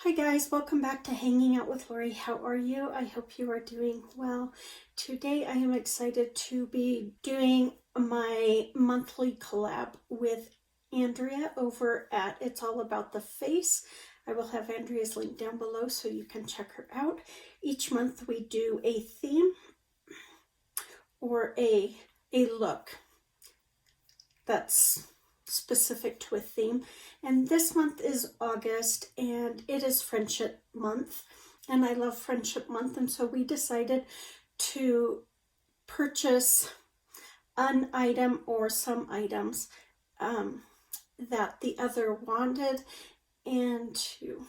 Hi guys, welcome back to Hanging Out with Lori. How are you? I hope you are doing well. Today I am excited to be doing my monthly collab with Andrea over at It's All About the Face. I will have Andrea's link down below so you can check her out. Each month we do a theme or a look that's specific to a theme, and this month is August and it is Friendship Month, and I love Friendship Month, and so we decided to purchase an item or some items that the other wanted and to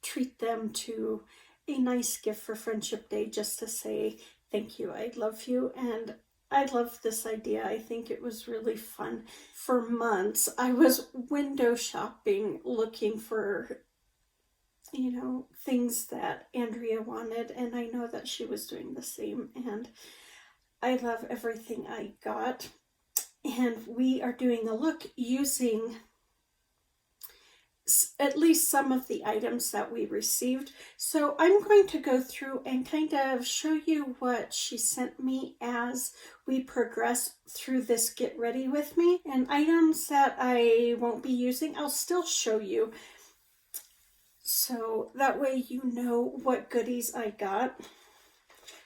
treat them to a nice gift for Friendship Day, just to say thank you, I love you. And I love this idea. I think it was really fun. For months, I was window shopping, looking for, things that Andrea wanted, and I know that she was doing the same, and I love everything I got. And we are doing a look using at least some of the items that we received. So I'm going to go through and kind of show you what she sent me as we progress through this get ready with me, and items that I won't be using I'll still show you, so that way you know what goodies I got.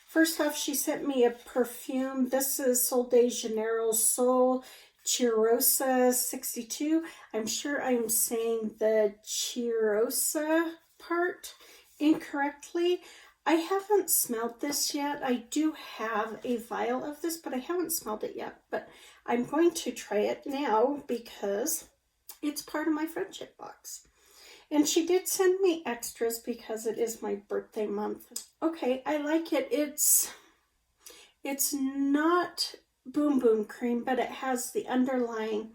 First off, she sent me a perfume. This is Sol de Janeiro Sol Cheirosa 62. I'm sure I'm saying the Cheirosa part incorrectly. I haven't smelled this yet. I do have a vial of this, but I haven't smelled it yet. But I'm going to try it now because it's part of my friendship box. And she did send me extras because it is my birthday month. Okay, I like it. It's not Boom Boom cream, but it has the underlying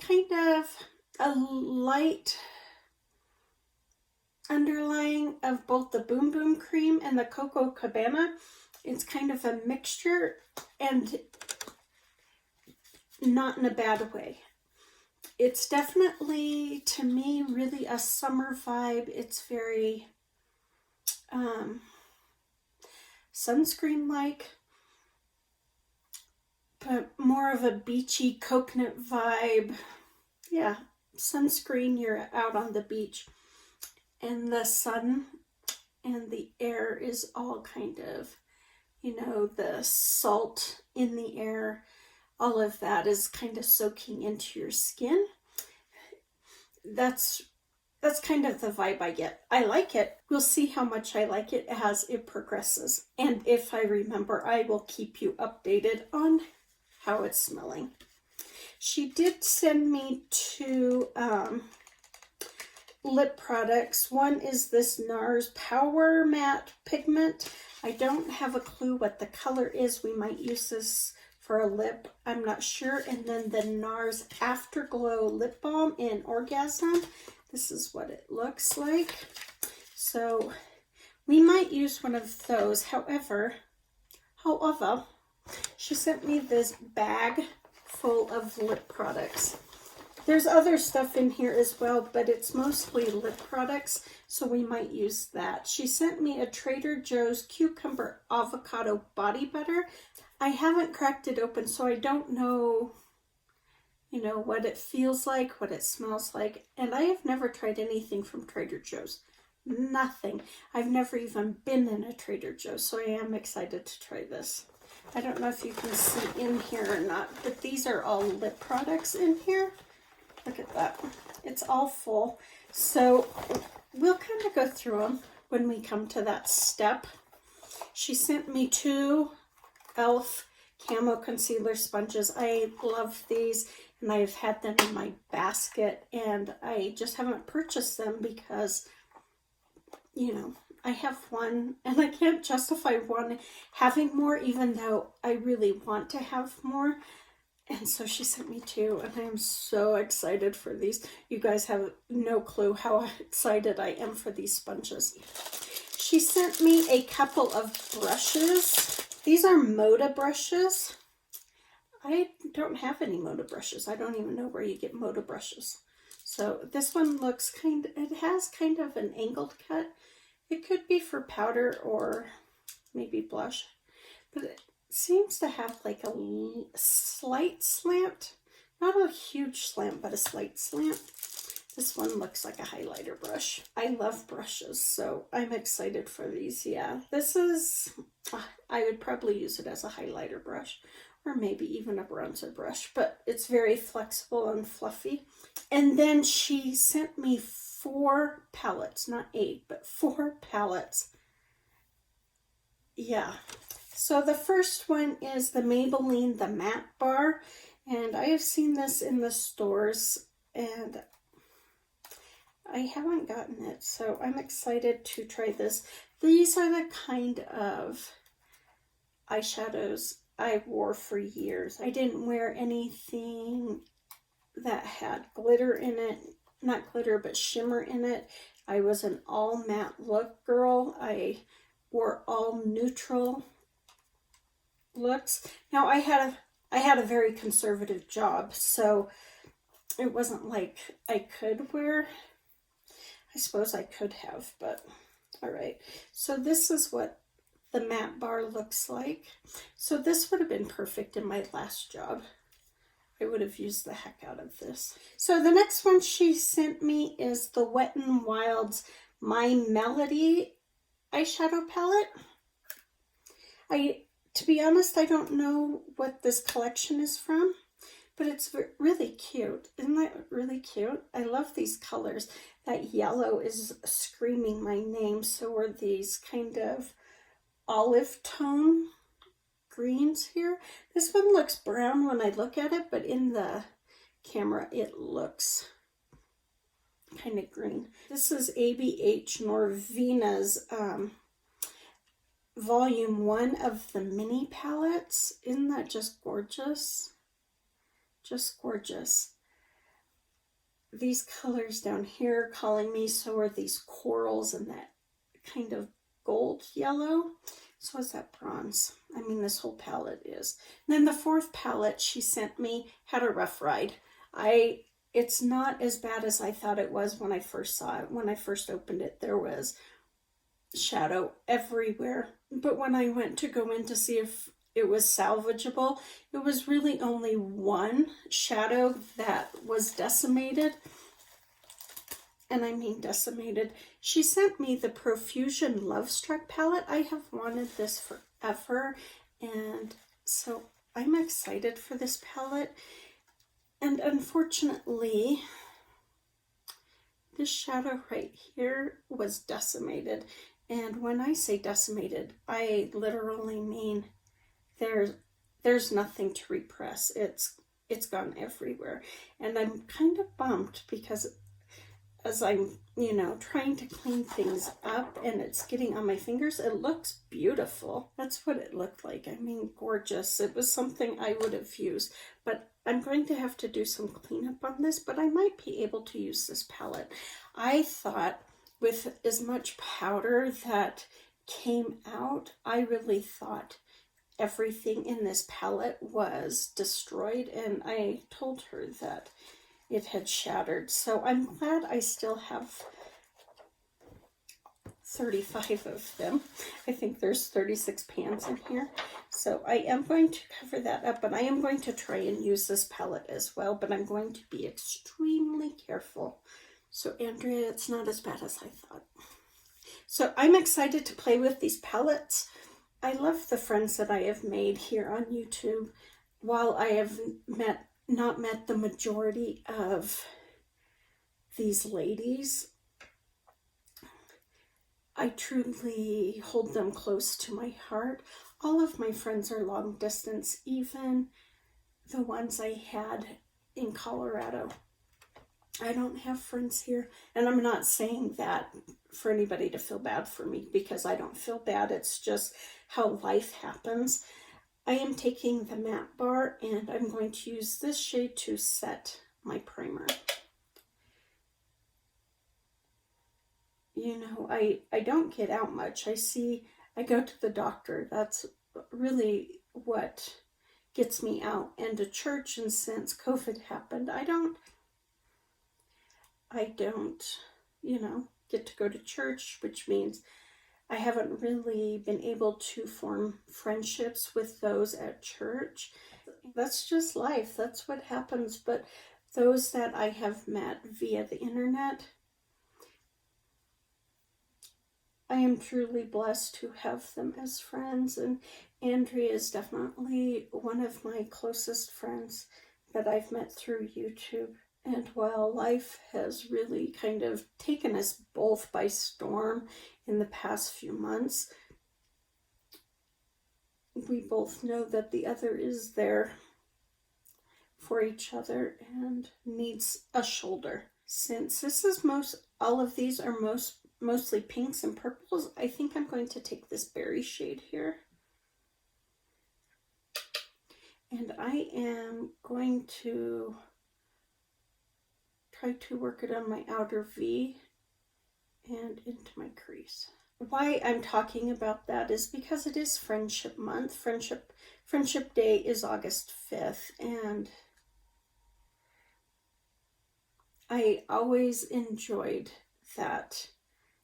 kind of a light underlying of both the Boom Boom cream and the Coco Cabana. It's kind of a mixture, and not in a bad way. It's definitely, to me, really a summer vibe. It's very sunscreen-like, but more of a beachy coconut vibe. Yeah, sunscreen, you're out on the beach, and the sun and the air is all kind of, the salt in the air, all of that is kind of soaking into your skin. That's kind of the vibe I get. I like it. We'll see how much I like it as it progresses. And if I remember, I will keep you updated on how it's smelling. She did send me two lip products. One is this Nars Power Matte Pigment. I don't have a clue what the color is. We might use this for a lip, I'm not sure. And then the Nars Afterglow Lip Balm in Orgasm. This is what it looks like. So we might use one of those. However, she sent me this bag full of lip products. There's other stuff in here as well, but it's mostly lip products, so we might use that. She sent me a Trader Joe's Cucumber Avocado Body Butter. I haven't cracked it open, so I don't know, what it feels like, what it smells like. And I have never tried anything from Trader Joe's. Nothing. I've never even been in a Trader Joe's, so I am excited to try this. I don't know if you can see in here or not, but these are all lip products in here. Look at that. It's all full. So we'll kind of go through them when we come to that step. She sent me two e.l.f. Camo Concealer Sponges. I love these, and I've had them in my basket, and I just haven't purchased them because, I have one, and I can't justify having more, even though I really want to have more. And so she sent me two, and I am so excited for these. You guys have no clue how excited I am for these sponges. She sent me a couple of brushes. These are Moda brushes. I don't have any Moda brushes. I don't even know where you get Moda brushes. So this one looks it has kind of an angled cut. It could be for powder or maybe blush, but it seems to have like a slight slant. Not a huge slant, but a slight slant. This one looks like a highlighter brush. I love brushes, so I'm excited for these. Yeah, this is, I would probably use it as a highlighter brush or maybe even a bronzer brush, but it's very flexible and fluffy. And then she sent me 4 palettes, not 8, but 4 palettes. Yeah. So the first one is the Maybelline, the Matte Bar. And I have seen this in the stores and I haven't gotten it, so I'm excited to try this. These are the kind of eyeshadows I wore for years. I didn't wear anything that had glitter in it, not glitter, but shimmer in it. I was an all matte look girl. I wore all neutral looks. Now I had a very conservative job, so it wasn't like I could wear. I suppose I could have, but all right. So this is what the matte bar looks like. So this would have been perfect in my last job. I would have used the heck out of this. So the next one she sent me is the Wet n Wild's My Melody eyeshadow palette. To be honest, I don't know what this collection is from, but it's really cute. Isn't that really cute? I love these colors. That yellow is screaming my name. So are these kind of olive tone greens here. This one looks brown when I look at it, but in the camera it looks kind of green. This is ABH Norvina's volume 1 of the mini palettes. Isn't that just gorgeous? Just gorgeous. These colors down here calling me, so are these corals and that kind of gold yellow. So is that bronze? I mean, this whole palette is. And then the 4th palette she sent me had a rough ride. It's not as bad as I thought it was when I first saw it. When I first opened it, there was shadow everywhere. But when I went to go in to see if it was salvageable, it was really only one shadow that was decimated. And I mean decimated. She sent me the Profusion Love Struck palette. I have wanted this forever, and so I'm excited for this palette. And unfortunately, this shadow right here was decimated. And when I say decimated, I literally mean there's nothing to repress. It's gone everywhere. And I'm kind of bummed because as I'm, trying to clean things up and it's getting on my fingers, it looks beautiful. That's what it looked like. I mean, gorgeous. It was something I would have used, but I'm going to have to do some cleanup on this, but I might be able to use this palette. I thought with as much powder that came out, I really thought everything in this palette was destroyed, and I told her that it had shattered. So I'm glad I still have 35 of them. I think there's 36 pans in here. So I am going to cover that up, and I am going to try and use this palette as well, but I'm going to be extremely careful. So Andrea, it's not as bad as I thought. So I'm excited to play with these palettes. I love the friends that I have made here on YouTube. While I have not met the majority of these ladies, I truly hold them close to my heart. All of my friends are long distance, even the ones I had in Colorado. I don't have friends here, and I'm not saying that for anybody to feel bad for me, because I don't feel bad. It's just how life happens. I am taking the matte bar, and I'm going to use this shade to set my primer. I don't get out much. I go to the doctor. That's really what gets me out, and to church. And since COVID happened, I don't, you know, get to go to church, which means I haven't really been able to form friendships with those at church. That's just life. That's what happens. But those that I have met via the internet, I am truly blessed to have them as friends. And Andrea is definitely one of my closest friends that I've met through YouTube. And while life has really kind of taken us both by storm in the past few months, we both know that the other is there for each other and needs a shoulder. Since this is all of these are mostly pinks and purples, I think I'm going to take this berry shade here. And I am going to try to work it on my outer V and into my crease. Why I'm talking about that is because it is Friendship Month. Friendship Day is August 5th, and I always enjoyed that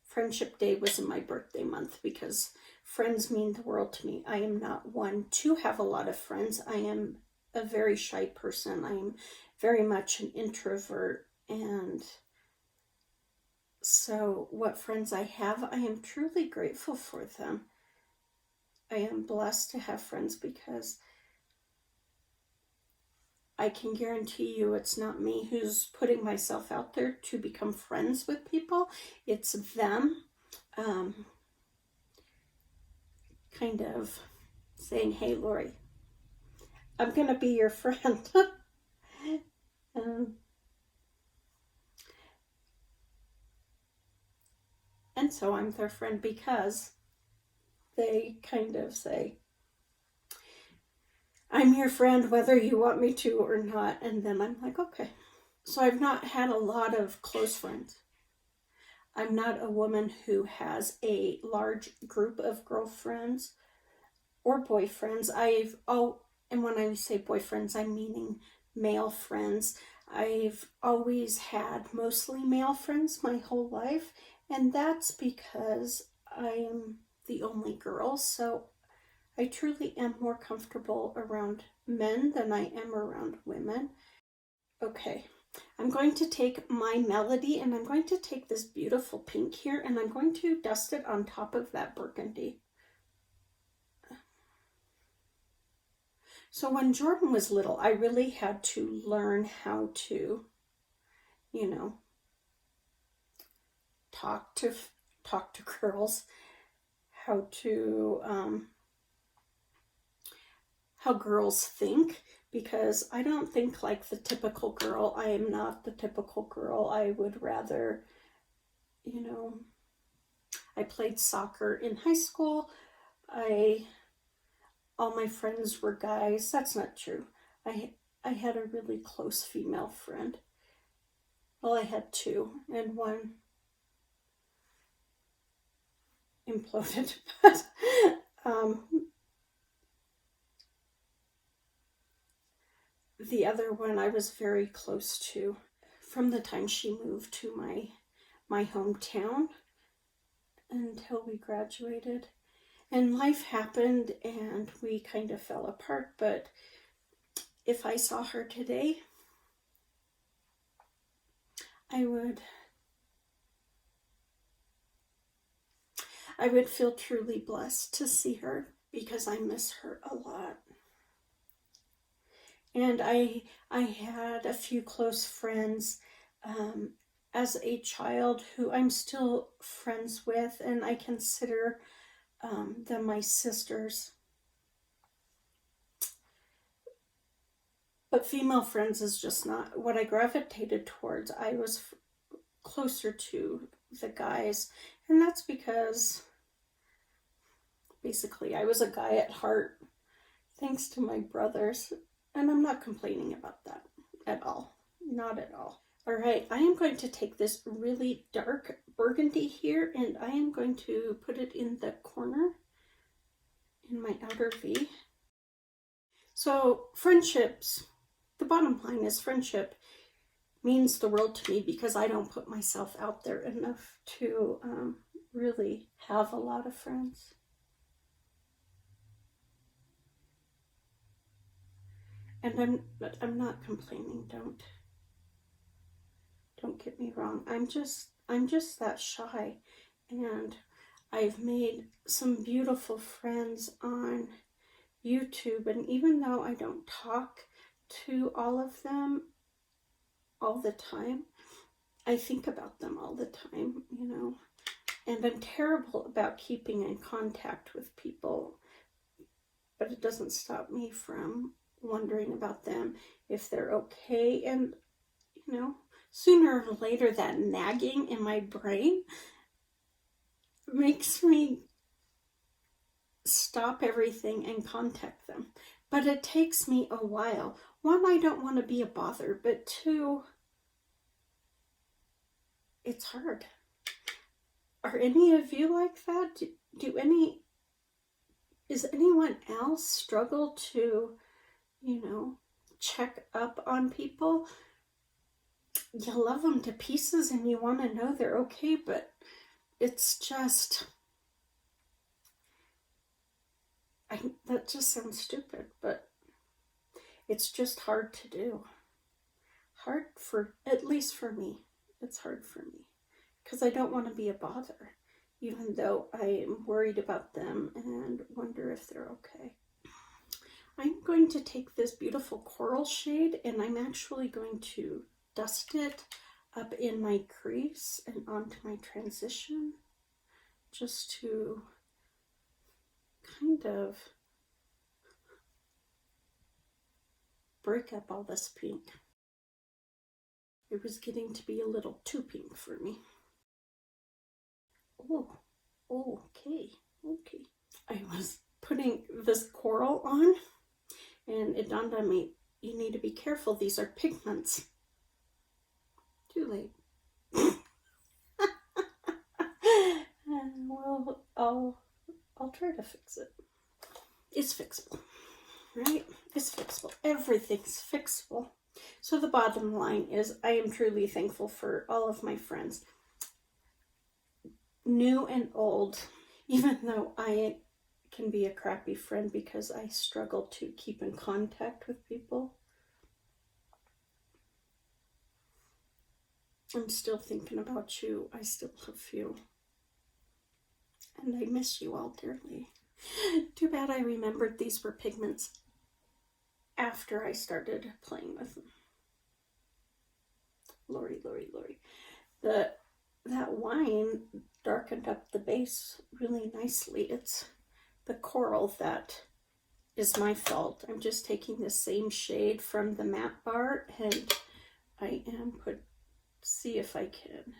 Friendship Day was in my birthday month because friends mean the world to me. I am not one to have a lot of friends. I am a very shy person. I am very much an introvert, and so what friends I have, I am truly grateful for them. I am blessed to have friends because I can guarantee you it's not me who's putting myself out there to become friends with people. It's them kind of saying, hey, Lori, I'm going to be your friend. And so I'm their friend because they kind of say, I'm your friend whether you want me to or not. And then I'm like, okay. So I've not had a lot of close friends. I'm not a woman who has a large group of girlfriends or boyfriends. And when I say boyfriends, I'm meaning male friends. I've always had mostly male friends my whole life. And that's because I'm the only girl, so I truly am more comfortable around men than I am around women. Okay, I'm going to take my Melody and I'm going to take this beautiful pink here and I'm going to dust it on top of that burgundy. So when Jordan was little, I really had to learn how to, you know, talk to girls, how girls think, because I don't think like the typical girl. I am not the typical girl. I would rather, you know, I played soccer in high school. All my friends were guys. That's not true. I had a really close female friend. Well, I had two, and one imploded, but the other one I was very close to from the time she moved to my hometown until we graduated. And life happened and we kind of fell apart, but if I saw her today, I would feel truly blessed to see her because I miss her a lot. And I had a few close friends as a child who I'm still friends with, and I consider them my sisters. But female friends is just not what I gravitated towards. I was closer to the guys, and that's because basically I was a guy at heart, thanks to my brothers, and I'm not complaining about that at all. Not at all. All right, I am going to take this really dark burgundy here, and I am going to put it in the corner in my outer V. So friendships, the bottom line is friendship means the world to me because I don't put myself out there enough to really have a lot of friends. And I'm not complaining. Don't get me wrong. I'm just that shy, and I've made some beautiful friends on YouTube, and even though I don't talk to all of them all the time, I think about them all the time, you know. And I'm terrible about keeping in contact with people, but it doesn't stop me from wondering about them, if they're okay. And, you know, sooner or later that nagging in my brain makes me stop everything and contact them. But it takes me a while. One, I don't want to be a bother, but two, it's hard. Are any of you like that? Is anyone else struggle to, you know, check up on people? You love them to pieces and you want to know they're okay, but it's just, that just sounds stupid, but it's just hard to do. Hard for, at least for me, it's hard for me. Because I don't want to be a bother, even though I am worried about them and wonder if they're okay. I'm going to take this beautiful coral shade and I'm actually going to dust it up in my crease and onto my transition, just to kind of break up all this pink. It was getting to be a little too pink for me. Oh, okay. I was putting this coral on and it dawned on me, you need to be careful. These are pigments. Too late. Well, I'll try to fix it. It's fixable, right? It's fixable. Everything's fixable. So the bottom line is I am truly thankful for all of my friends, new and old, even though I can be a crappy friend because I struggle to keep in contact with people. I'm still thinking about you. I still love you. And I miss you all dearly. Too bad I remembered these were pigments after I started playing with them. Lori. That wine darkened up the base really nicely. It's the coral that is my fault. I'm just taking the same shade from the matte bar and I am see if I can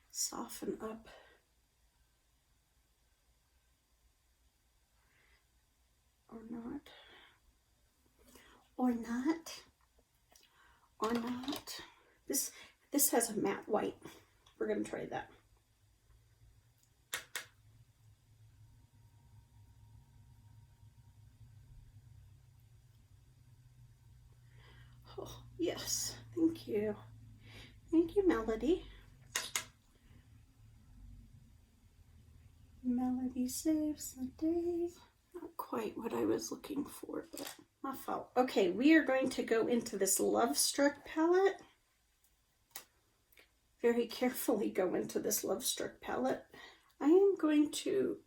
soften up or not. This has a matte white. We're gonna try that. Oh, yes, thank you. Thank you, Melody. Melody saves the day. Not quite what I was looking for, but my fault. Okay, we are going to go into this Love Struck palette. Very carefully go into this Love Struck palette. I'm going to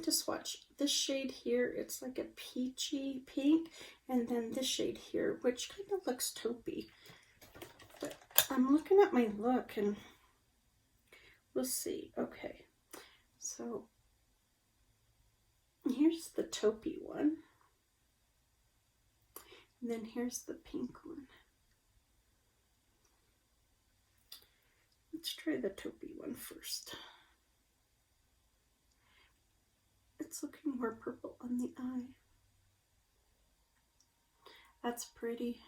swatch this shade here. It's like a peachy pink, and then this shade here, which kind of looks taupey. But I'm looking at my look and we'll see. Okay, so here's the taupey one. And then here's the pink one. Let's try the taupey one first. It's looking more purple on the eye. That's pretty.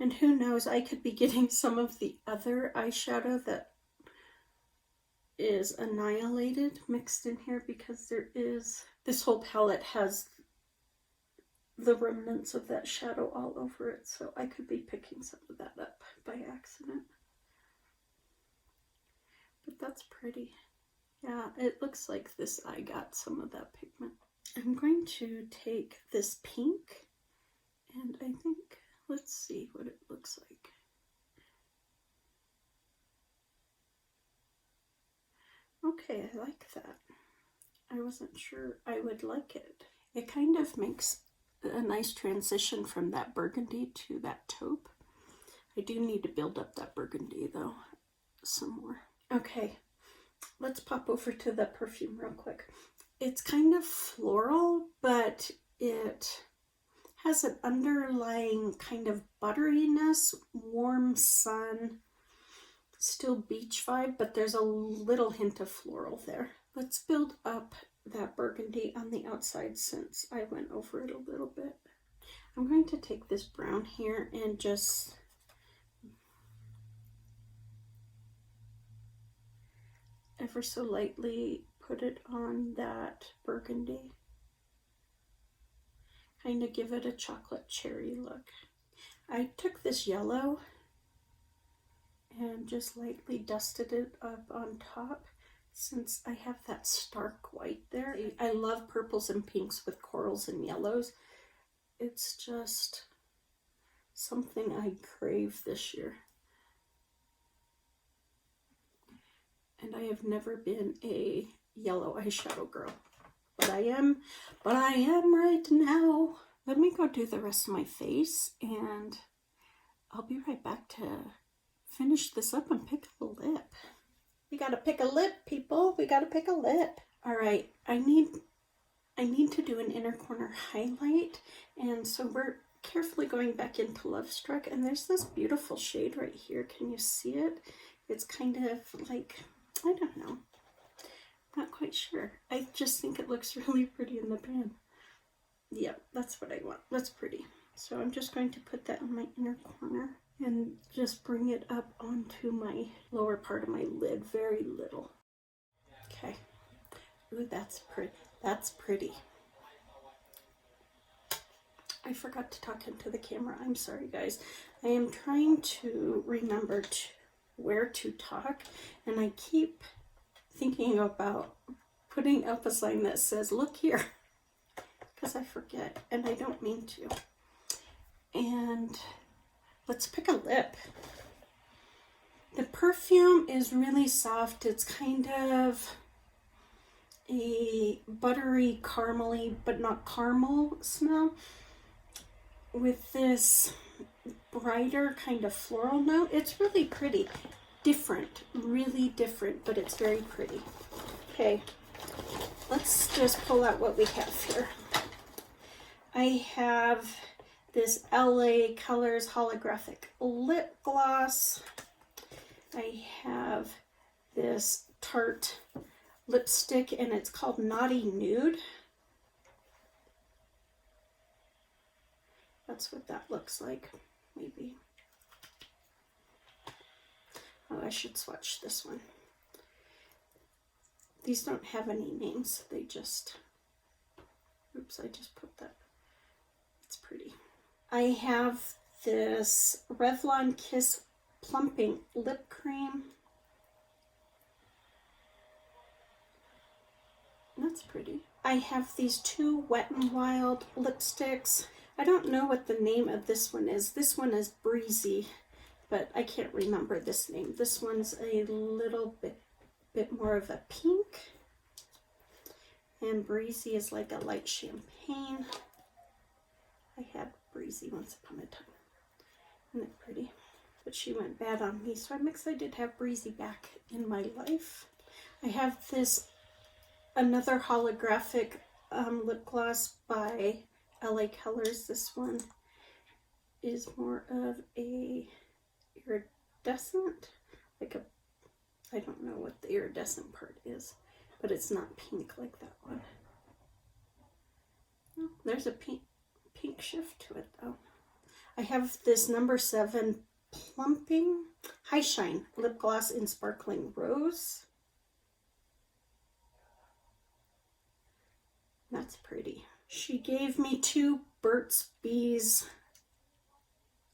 And who knows, I could be getting some of the other eyeshadow that is Annihilated mixed in here, because this whole palette has the remnants of that shadow all over it, so I could be picking some of that up by accident. But that's pretty. Yeah, it looks like this eye got some of that pigment. I'm going to take this pink, and I think, let's see what it looks like. Okay, I like that. I wasn't sure I would like it. It kind of makes a nice transition from that burgundy to that taupe. I do need to build up that burgundy though, some more. Okay, let's pop over to the perfume real quick. It's kind of floral, but it has an underlying kind of butteriness, warm sun, still beach vibe, but there's a little hint of floral there. Let's build up that burgundy on the outside since I went over it a little bit. I'm going to take this brown here and just ever so lightly put it on that burgundy. Kind of give it a chocolate cherry look. I took this yellow and just lightly dusted it up on top since I have that stark white there. I love purples and pinks with corals and yellows. It's just something I crave this year. And I have never been a yellow eyeshadow girl, but I am right now. Let me go do the rest of my face and I'll be right back to finish this up and pick a lip. We gotta pick a lip, people. We gotta pick a lip. All right, I need to do an inner corner highlight, and so we're carefully going back into Love Struck, and there's this beautiful shade right here. Can you see it? It's kind of like, I don't know, not quite sure. I just think it looks really pretty in the pan. Yep, that's what I want. That's pretty. So I'm just going to put that in my inner corner and just bring it up onto my lower part of my lid, very little. Okay. Ooh, that's pretty. That's pretty. I forgot to talk into the camera. I'm sorry, guys. I am trying to remember where to talk, and I keep thinking about putting up a sign that says, look here, because I forget, and I don't mean to. And let's pick a lip. The perfume is really soft. It's kind of a buttery, caramely, but not caramel smell, with this brighter kind of floral note. It's really pretty. Different, really different, but it's very pretty. Okay, let's just pull out what we have here. I have this LA Colors holographic lip gloss. I have this Tarte lipstick, and it's called Naughty Nude. That's what that looks like, maybe. Oh, I should swatch this one. These don't have any names. They just, oops, I just put that. It's pretty. I have this Revlon Kiss Plumping Lip Cream. That's pretty. I have these two Wet n Wild lipsticks. I don't know what the name of this one is. This one is Breezy, but I can't remember this name. This one's a little bit more of a pink, and Breezy is like a light champagne. I had Breezy once upon a time. Isn't it pretty? But she went bad on me, so I'm excited to have Breezy back in my life. I have this another holographic lip gloss by LA Colors. This one is more of a iridescent, like a, I don't know what the iridescent part is, but it's not pink like that one. Oh, there's a pink shift to it though. I have this number 7 Plumping High Shine lip gloss in Sparkling Rose. That's pretty. She gave me 2 Burt's Bees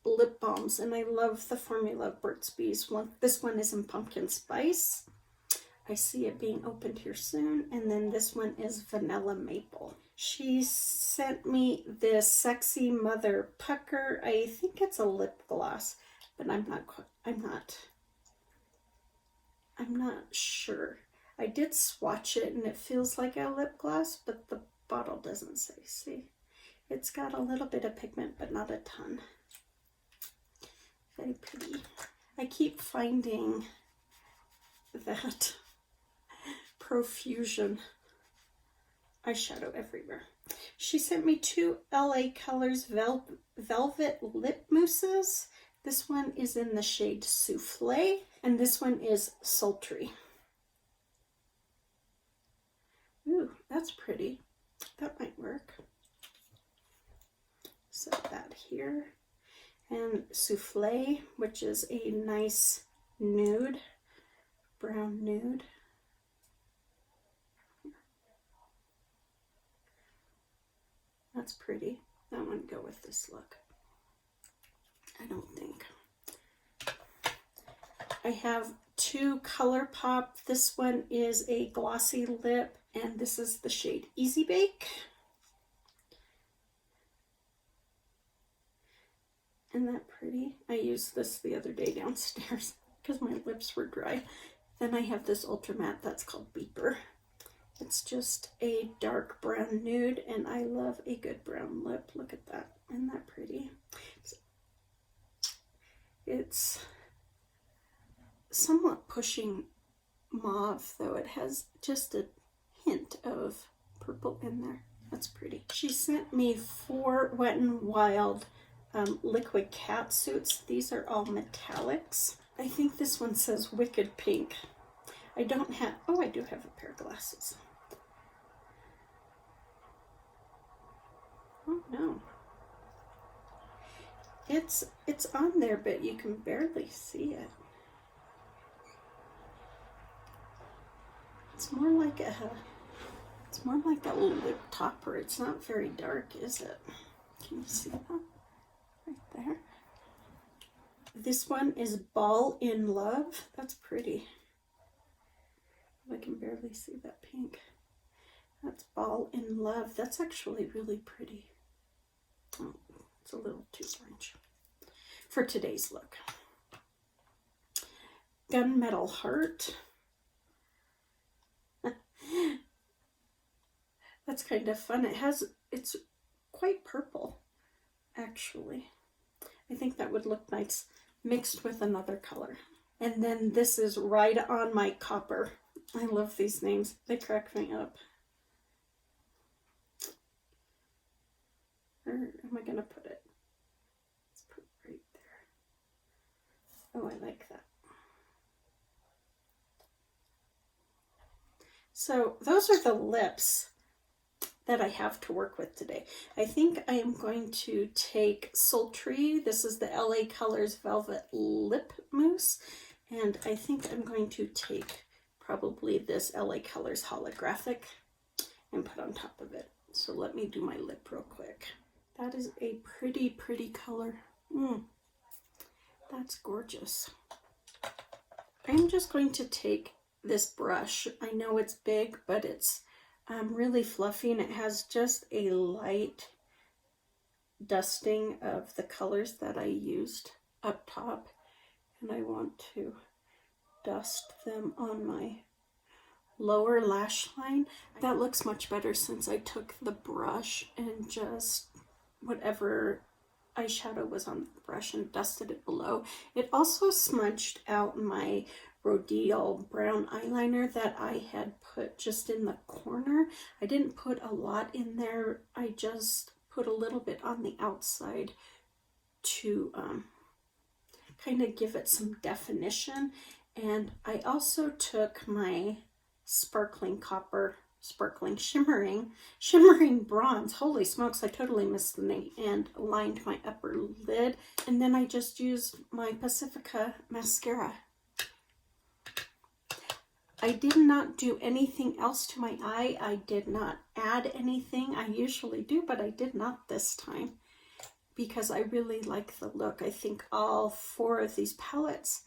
lip balms, and I love the formula of Burt's Bees. This one is in pumpkin spice. I see it being opened here soon. And then this one is vanilla maple. She sent me this Sexy Mother Pucker. I think it's a lip gloss, but I'm not sure. I did swatch it and it feels like a lip gloss, but the bottle doesn't say. See, it's got a little bit of pigment, but not a ton. Very pretty. I keep finding that Profusion eyeshadow everywhere. She sent me two LA Colors Velvet Lip Mousses. This one is in the shade Souffle, and this one is Sultry. Ooh, that's pretty. That might work. Set that here. And Souffle, which is a nice nude, brown nude. That's pretty. That wouldn't go with this look, I don't think. I have two ColourPop. This one is a glossy lip, and this is the shade Easy Bake. Isn't that pretty? I used this the other day downstairs because my lips were dry. Then I have this Ultra Matte that's called Beeper. It's just a dark brown nude, and I love a good brown lip. Look at that. Isn't that pretty? It's somewhat pushing mauve, though it has just a hint of purple in there. That's pretty. She sent me 4 Wet n Wild liquid cat suits. These are all metallics. I think this one says Wicked Pink. I don't have, oh, I do have a pair of glasses. Oh no. It's on there, but you can barely see it. It's more like a lip topper. It's not very dark, is it? Can you see that? Right there. This one is Ball in Love. That's pretty. I can barely see that pink. That's Ball in Love. That's actually really pretty. Oh, it's a little too orange for today's look. Gunmetal Heart. That's kind of fun. It's quite purple, actually. I think that would look nice mixed with another color. And then this is Right on My Copper. I love these names. They crack me up. Where am I going to put it? Let's put it right there. Oh, I like that. So those are the lips that I have to work with today. I think I am going to take Sultry. This is the LA Colors Velvet Lip Mousse. And I think I'm going to take probably this LA Colors Holographic and put on top of it. So let me do my lip real quick. That is a pretty, pretty color. That's gorgeous. I'm just going to take this brush. I know it's big, but it's really fluffy, and it has just a light dusting of the colors that I used up top, and I want to dust them on my lower lash line. That looks much better since I took the brush and just whatever eyeshadow was on the brush and dusted it below. It also smudged out my Rodial brown eyeliner that I had put just in the corner. I didn't put a lot in there. I just put a little bit on the outside to kind of give it some definition. And I also took my Sparkling Copper, Shimmering Bronze, holy smokes, I totally missed the name, and lined my upper lid. And then I just used my Pacifica mascara. I did not do anything else to my eye. I did not add anything. I usually do, but I did not this time because I really like the look. I think all 4 of these palettes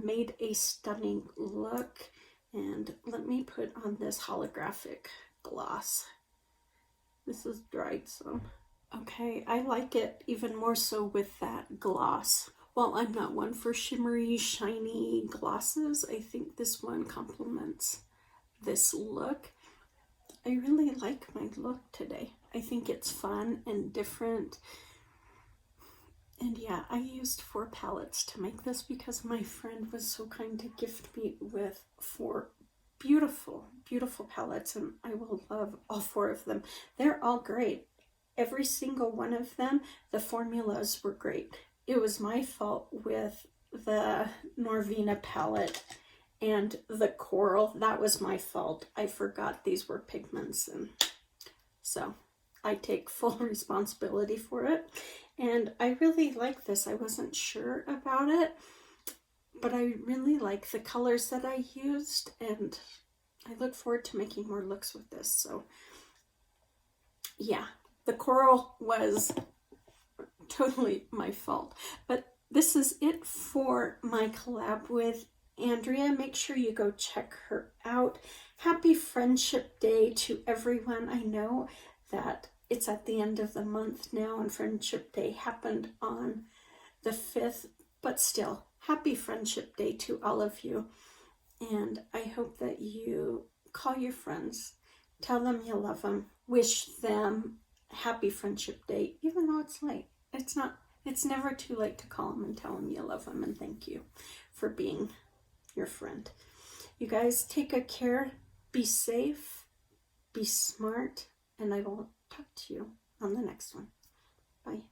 made a stunning look. And let me put on this holographic gloss. This is dried some. Okay, I like it even more so with that gloss. While I'm not one for shimmery, shiny glosses, I think this one complements this look. I really like my look today. I think it's fun and different. And yeah, I used 4 palettes to make this because my friend was so kind to gift me with 4 beautiful, beautiful palettes, and I will love all 4 of them. They're all great. Every single one of them, the formulas were great. It was my fault with the Norvina palette and the coral. That was my fault. I forgot these were pigments, and so I take full responsibility for it. And I really like this. I wasn't sure about it, but I really like the colors that I used, and I look forward to making more looks with this. So yeah, the coral was totally my fault. But this is it for my collab with Andrea. Make sure you go check her out. Happy Friendship Day to everyone. I know that it's at the end of the month now, and Friendship Day happened on the 5th, but still, happy Friendship Day to all of you. And I hope that you call your friends, tell them you love them, wish them happy Friendship Day, even though it's late. It's never too late to call them and tell them you love them and thank you for being your friend. You guys take good care, be safe, be smart, and I will talk to you on the next one. Bye.